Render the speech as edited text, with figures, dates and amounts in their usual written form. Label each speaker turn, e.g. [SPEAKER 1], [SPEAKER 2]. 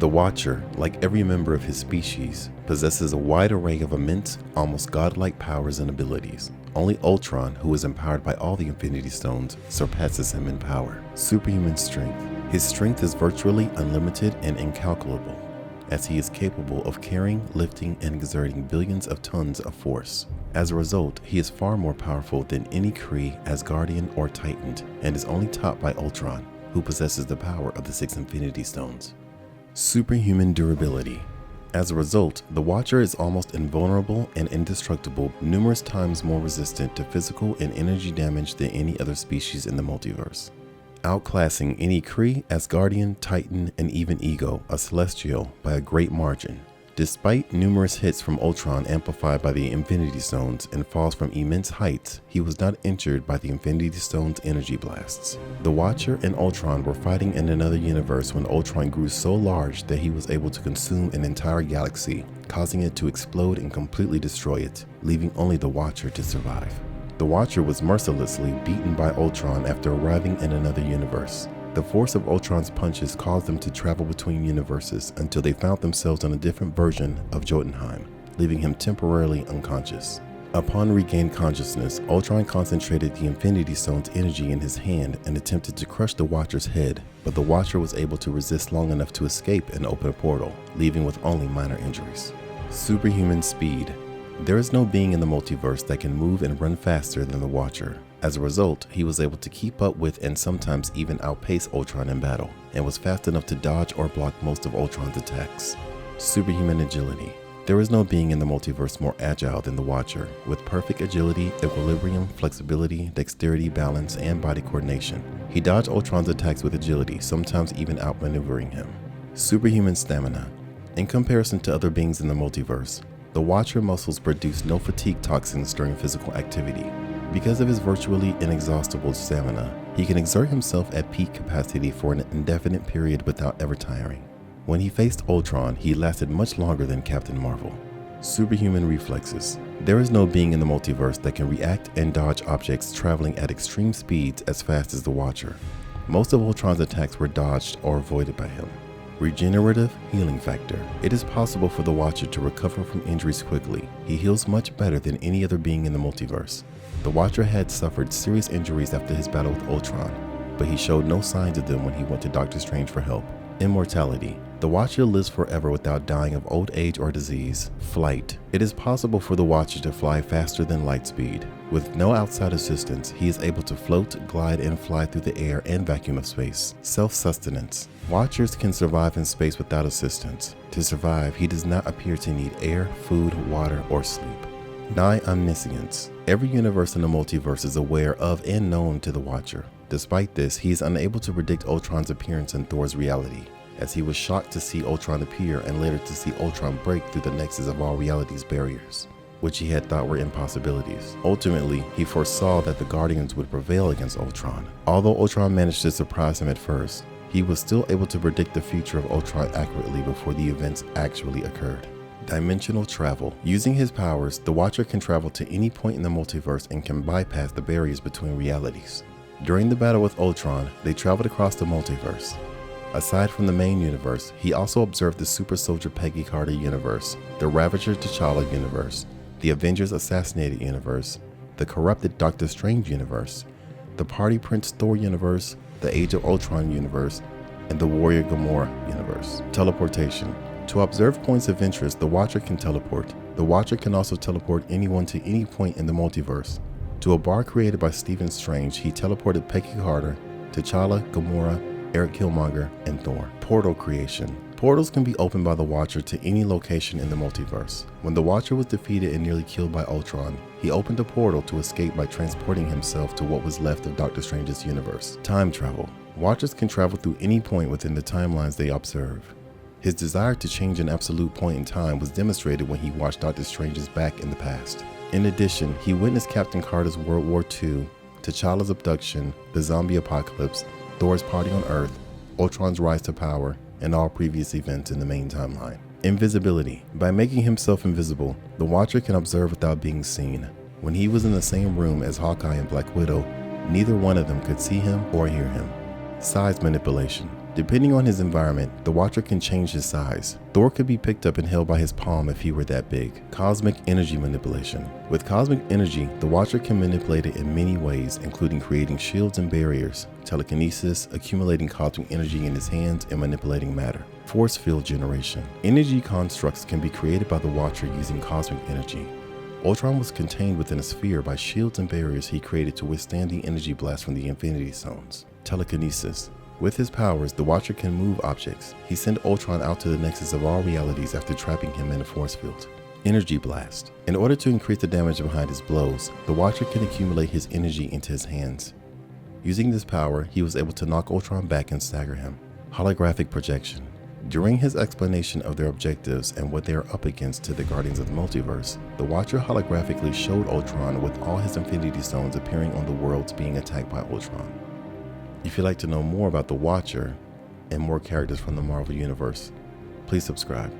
[SPEAKER 1] The Watcher, like every member of his species, possesses a wide array of immense, almost godlike powers and abilities. Only Ultron, who is empowered by all the Infinity Stones, surpasses him in power. Superhuman strength. His strength is virtually unlimited and incalculable, as he is capable of carrying, lifting, and exerting billions of tons of force. As a result, he is far more powerful than any Kree, Asgardian, or Titan, and is only topped by Ultron, who possesses the power of the 6 Infinity Stones. Superhuman durability. As a result, the Watcher is almost invulnerable and indestructible, numerous times more resistant to physical and energy damage than any other species in the multiverse, outclassing any Kree, Asgardian, Titan, and even Ego, a Celestial, by a great margin. Despite numerous hits from Ultron amplified by the Infinity Stones and falls from immense heights, he was not injured by the Infinity Stones' energy blasts. The Watcher and Ultron were fighting in another universe when Ultron grew so large that he was able to consume an entire galaxy, causing it to explode and completely destroy it, leaving only the Watcher to survive. The Watcher was mercilessly beaten by Ultron after arriving in another universe. The force of Ultron's punches caused them to travel between universes until they found themselves on a different version of Jotunheim, leaving him temporarily unconscious. Upon regained consciousness, Ultron concentrated the Infinity Stone's energy in his hand and attempted to crush the Watcher's head, but the Watcher was able to resist long enough to escape and open a portal, leaving with only minor injuries. Superhuman speed. There is no being in the multiverse that can move and run faster than the Watcher. As a result, he was able to keep up with and sometimes even outpace Ultron in battle, and was fast enough to dodge or block most of Ultron's attacks. Superhuman agility. There is no being in the multiverse more agile than the Watcher, with perfect agility, equilibrium, flexibility, dexterity, balance, and body coordination. He dodged Ultron's attacks with agility, sometimes even outmaneuvering him. Superhuman stamina. In comparison to other beings in the multiverse, the Watcher muscles produce no fatigue toxins during physical activity. Because of his virtually inexhaustible stamina, he can exert himself at peak capacity for an indefinite period without ever tiring. When he faced Ultron, he lasted much longer than Captain Marvel. Superhuman reflexes. There is no being in the multiverse that can react and dodge objects traveling at extreme speeds as fast as the Watcher. Most of Ultron's attacks were dodged or avoided by him. Regenerative healing factor. It is possible for the Watcher to recover from injuries quickly. He heals much better than any other being in the multiverse. The Watcher had suffered serious injuries after his battle with Ultron, but he showed no signs of them when he went to Doctor Strange for help. Immortality. The Watcher lives forever without dying of old age or disease. Flight. It is possible for the Watcher to fly faster than light speed. With no outside assistance, he is able to float, glide, and fly through the air and vacuum of space. Self-sustenance. Watchers can survive in space without assistance. To survive, he does not appear to need air, food, water, or sleep. Nigh omniscience. Every universe in the multiverse is aware of and known to the Watcher. Despite this, he is unable to predict Ultron's appearance in Thor's reality, as he was shocked to see Ultron appear and later to see Ultron break through the nexus of all reality's barriers, which he had thought were impossibilities. Ultimately, he foresaw that the Guardians would prevail against Ultron. Although Ultron managed to surprise him at first, he was still able to predict the future of Ultron accurately before the events actually occurred. Dimensional travel. Using his powers, the Watcher can travel to any point in the multiverse and can bypass the barriers between realities. During the battle with Ultron, they traveled across the multiverse. Aside from the main universe, he also observed the Super Soldier Peggy Carter universe, the Ravager T'Challa universe, the Avengers Assassinated universe, the corrupted Doctor Strange universe, the Party Prince Thor universe, the Age of Ultron universe, and the Warrior Gamora universe. Teleportation. To observe points of interest, the Watcher can teleport. The Watcher can also teleport anyone to any point in the multiverse. To a bar created by Stephen Strange, he teleported Peggy Carter, T'Challa, Gamora, Eric Killmonger, and Thor. Portal creation. Portals can be opened by the Watcher to any location in the multiverse. When the Watcher was defeated and nearly killed by Ultron, he opened a portal to escape by transporting himself to what was left of Doctor Strange's universe. Time travel. Watchers can travel through any point within the timelines they observe. His desire to change an absolute point in time was demonstrated when he watched Doctor Strange's back in the past. In addition, he witnessed Captain Carter's World War II, T'Challa's abduction, the zombie apocalypse, Thor's party on Earth, Ultron's rise to power, and all previous events in the main timeline. Invisibility. By making himself invisible, the Watcher can observe without being seen. When he was in the same room as Hawkeye and Black Widow, neither one of them could see him or hear him. Size manipulation. Depending on his environment, the Watcher can change his size. Thor could be picked up and held by his palm if he were that big. Cosmic energy manipulation. With cosmic energy, the Watcher can manipulate it in many ways, including creating shields and barriers, telekinesis, accumulating cosmic energy in his hands, and manipulating matter. Force field generation. Energy constructs can be created by the Watcher using cosmic energy. Ultron was contained within a sphere by shields and barriers he created to withstand the energy blast from the Infinity Stones. Telekinesis. With his powers, the Watcher can move objects. He sent Ultron out to the nexus of all realities after trapping him in a force field. Energy blast. In order to increase the damage behind his blows, the Watcher can accumulate his energy into his hands. Using this power, he was able to knock Ultron back and stagger him. Holographic projection. During his explanation of their objectives and what they are up against to the Guardians of the Multiverse, the Watcher holographically showed Ultron with all his Infinity Stones appearing on the worlds being attacked by Ultron. If you'd like to know more about the Watcher and more characters from the Marvel Universe, please subscribe.